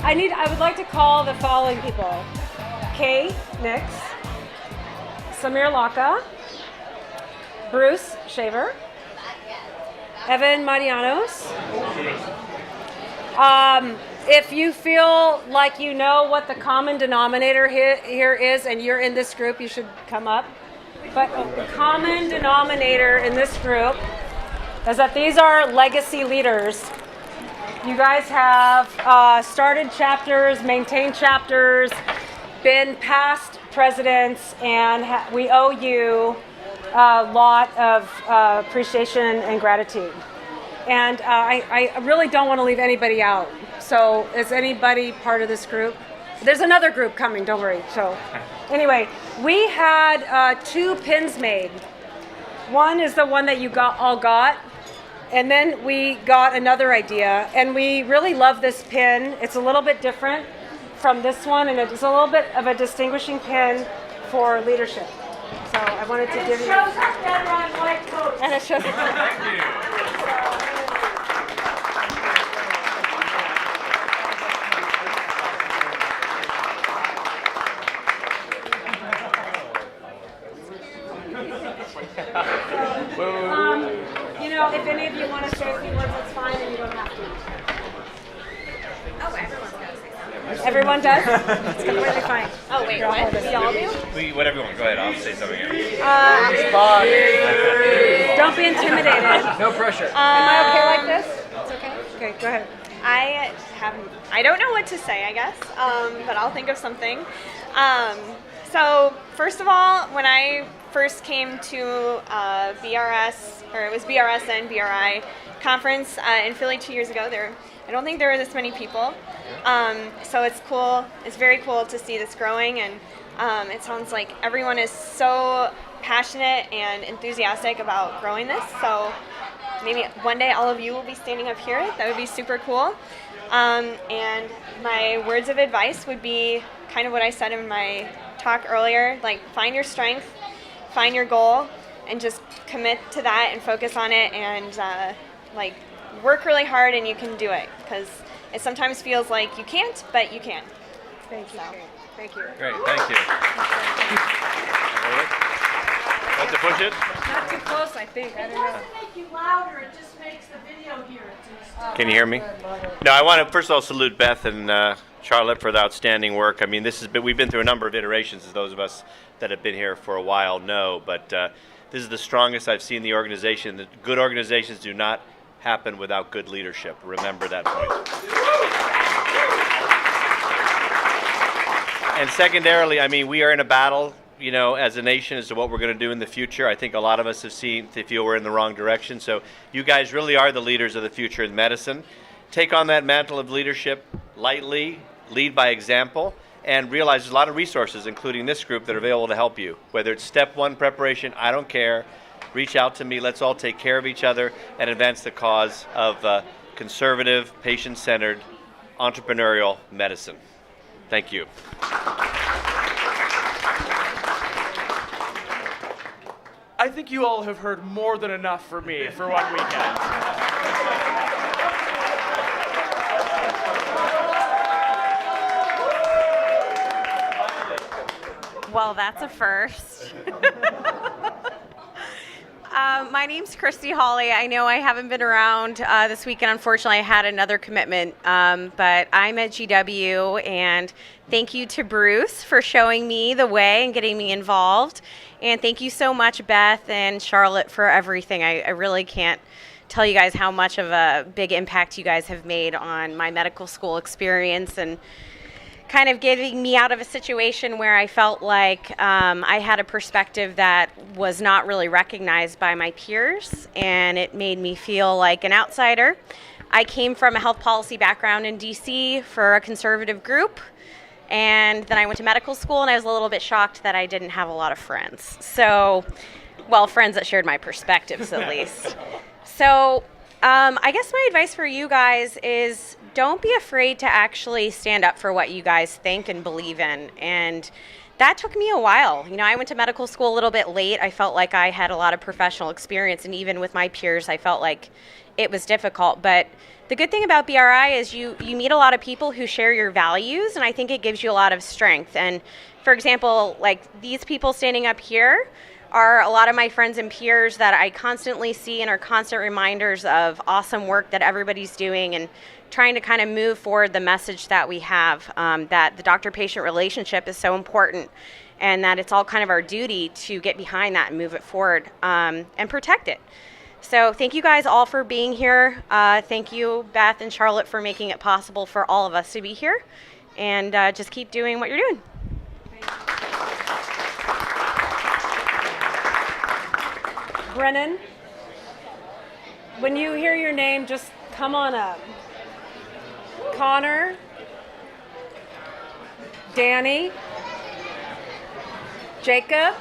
I would like to call the following people. Kay Nix, Samir Laka, Bruce Shaver, Evan Marianos. If you feel like you know what the common denominator here is and you're in this group, you should come up. But the common denominator in this group is that these are legacy leaders. You guys have started chapters, maintained chapters, been past presidents, and we owe you a lot of appreciation and gratitude. And I really don't want to leave anybody out. So is anybody part of this group? There's another group coming, don't worry. So anyway, we had 2 pins made. One is the one that you all got. And then we got another idea. And we really love this pin. It's a little bit different from this one. And it's a little bit of a distinguishing pin for leadership. So I wanted to give you... And it shows our red, white, white coat. And it shows... Thank you. If any of you want to say a few words, that's fine, and you don't have to. Oh, everyone's got to say something. Everyone does? It's completely fine. Oh, wait, what? We all do? Whatever you want. Go ahead. I'll say something. Don't be intimidated. No pressure. Am I okay like this? It's okay? Okay, go ahead. I don't know what to say, I guess, but I'll think of something. So, first of all, when I first came to BRS, or it was BRS and BRI conference in Philly 2 years ago, I don't think there were this many people. So it's cool. It's very cool to see this growing, and it sounds like everyone is so passionate and enthusiastic about growing this. So maybe one day all of you will be standing up here. That would be super cool. And my words of advice would be kind of what I said in my talk earlier, like find your strength, find your goal, and just commit to that and focus on it, and work really hard, and you can do it, because it sometimes feels like you can't, but you can. Thank you. Thank you. Great, thank you. Want to push it? Not too close, I think. I don't know. It doesn't make you louder, it just makes the video hear it. Can you hear me? No, I want to first of all salute Beth and Charlotte for the outstanding work. I mean, we've been through a number of iterations, as those of us that have been here for a while know, but this is the strongest I've seen the organization. The good organizations do not happen without good leadership. Remember that point. And secondarily, I mean, we are in a battle, as a nation as to what we're going to do in the future. I think a lot of us they feel we're in the wrong direction. So you guys really are the leaders of the future in medicine. Take on that mantle of leadership lightly, lead by example, and realize there's a lot of resources, including this group, that are available to help you. Whether it's step 1 preparation, I don't care. Reach out to me. Let's all take care of each other and advance the cause of conservative, patient-centered, entrepreneurial medicine. Thank you. I think you all have heard more than enough for me for one weekend. Well, that's a first. My name's Christy Hawley. I know I haven't been around this weekend. Unfortunately, I had another commitment, but I'm at GW, and thank you to Bruce for showing me the way and getting me involved. And thank you so much, Beth and Charlotte, for everything. I really can't tell you guys how much of a big impact you guys have made on my medical school experience, and kind of getting me out of a situation where I felt like I had a perspective that was not really recognized by my peers, and it made me feel like an outsider. I came from a health policy background in DC for a conservative group, and then I went to medical school, and I was a little bit shocked that I didn't have a lot of friends. So, well, friends that shared my perspectives at least. So I guess my advice for you guys is don't be afraid to actually stand up for what you guys think and believe in. And that took me a while. You know, I went to medical school a little bit late. I felt like I had a lot of professional experience, and even with my peers, I felt like it was difficult. But the good thing about BRI is you meet a lot of people who share your values, and I think it gives you a lot of strength. And for example, like these people standing up here are a lot of my friends and peers that I constantly see and are constant reminders of awesome work that everybody's doing, and trying to kind of move forward the message that we have, that the doctor-patient relationship is so important, and that it's all kind of our duty to get behind that and move it forward, and protect it. So thank you guys all for being here. Thank you, Beth and Charlotte, for making it possible for all of us to be here, and just keep doing what you're doing. Brennan, when you hear your name, just come on up. Connor, Danny, Jacob,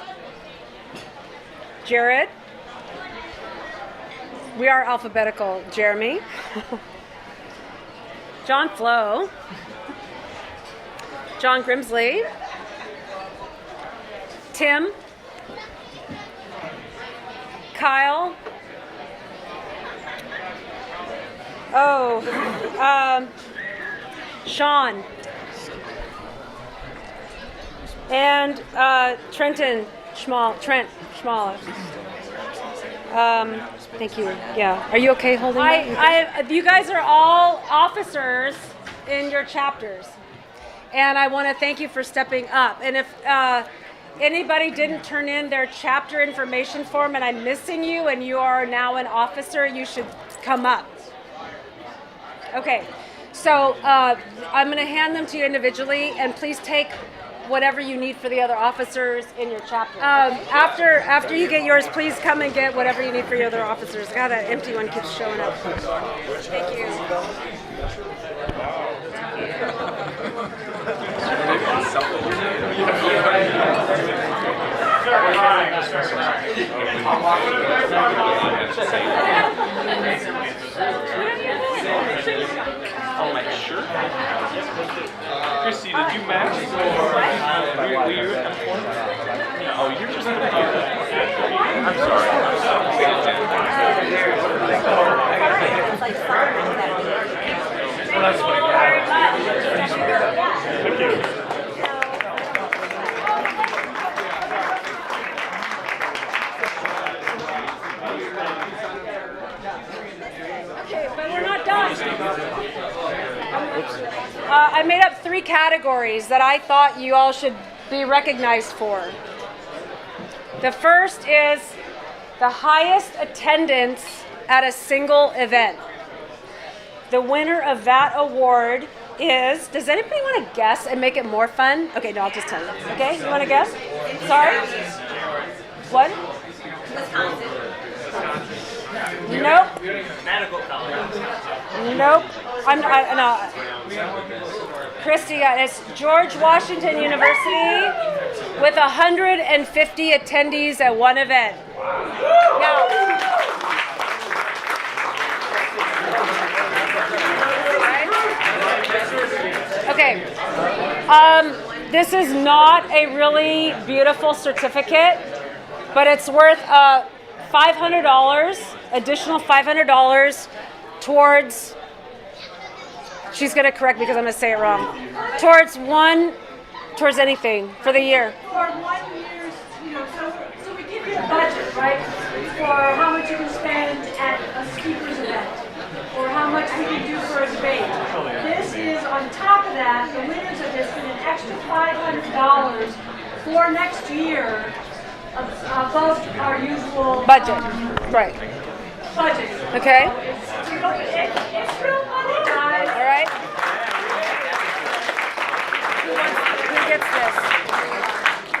Jared. We are alphabetical. Jeremy, John Flo, John Grimsley, Tim, Kyle. Sean. And Trent Schmall. Thank you. Yeah. Are you okay holding that? You guys are all officers in your chapters. And I want to thank you for stepping up. And if anybody didn't turn in their chapter information form and I'm missing you and you are now an officer, you should come up. Okay. So I'm going to hand them to you individually, and please take whatever you need for the other officers in your chapter. After you get yours, please come and get whatever you need for your other officers. God, that empty one keeps showing up. Thank you. Oh, my shirt? Chrissy, did you match? Were you Oh, you're just gonna do that. I'm sorry. Well, that's what Thank you. Okay, but we're not done. I made up 3 categories that I thought you all should be recognized for. The first is the highest attendance at a single event. The winner of that award is, does anybody want to guess and make it more fun? Okay, no, I'll just tell you. Okay, you want to guess? Sorry? What? Wisconsin. Nope. Medical college. Nope. No. Christy, it's George Washington University with 150 attendees at one event. Okay. This is not a really beautiful certificate, but it's worth $500, additional $500 towards, she's going to correct me because I'm going to say it wrong, towards anything for the year. For 1 year's, so we give you a budget, right? For how much you can spend at a speaker's event, or how much we can do for a debate. This is on top of that, the winners of this get an extra $500 for next year above our usual Budget. Right. budget. Okay. It's real money, guys. All right. Who gets this?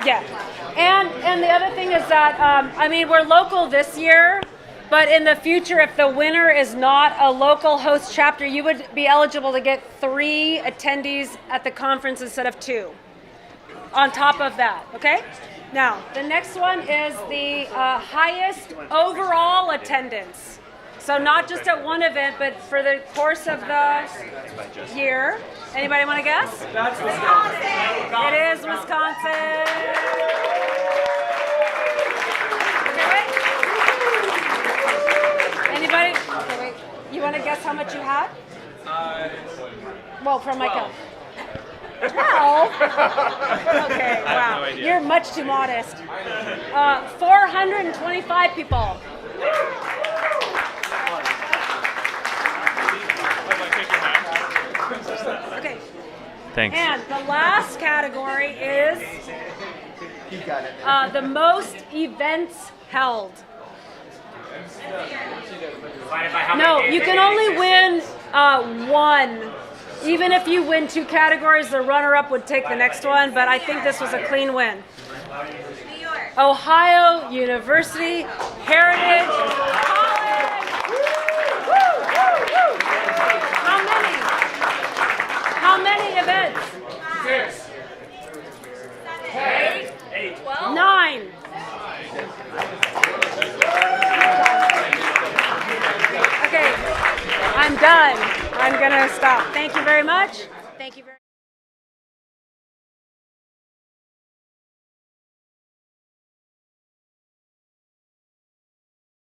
Yeah. And the other thing is that, we're local this year, but in the future, if the winner is not a local host chapter, you would be eligible to get 3 attendees at the conference instead of 2 on top of that, okay? Now, the next one is the highest overall attendance. So not just at one event, but for the course of the year. Anybody want to guess? That's Wisconsin. It is Wisconsin. Okay, wait. Anybody? Okay, wait. You want to guess how much you had? Well, from my count. 12? Okay, wow. You're much too modest. 425 people. Okay. Thanks. And the last category is the most events held. No, you can only win one. Even if you win 2 categories, the runner-up would take the next one, but I think this was a clean win. Ohio University Heritage College. Woo, woo, woo. How many events? 6. 8. 12. 9. Okay, I'm done. I'm gonna stop. Thank you very much.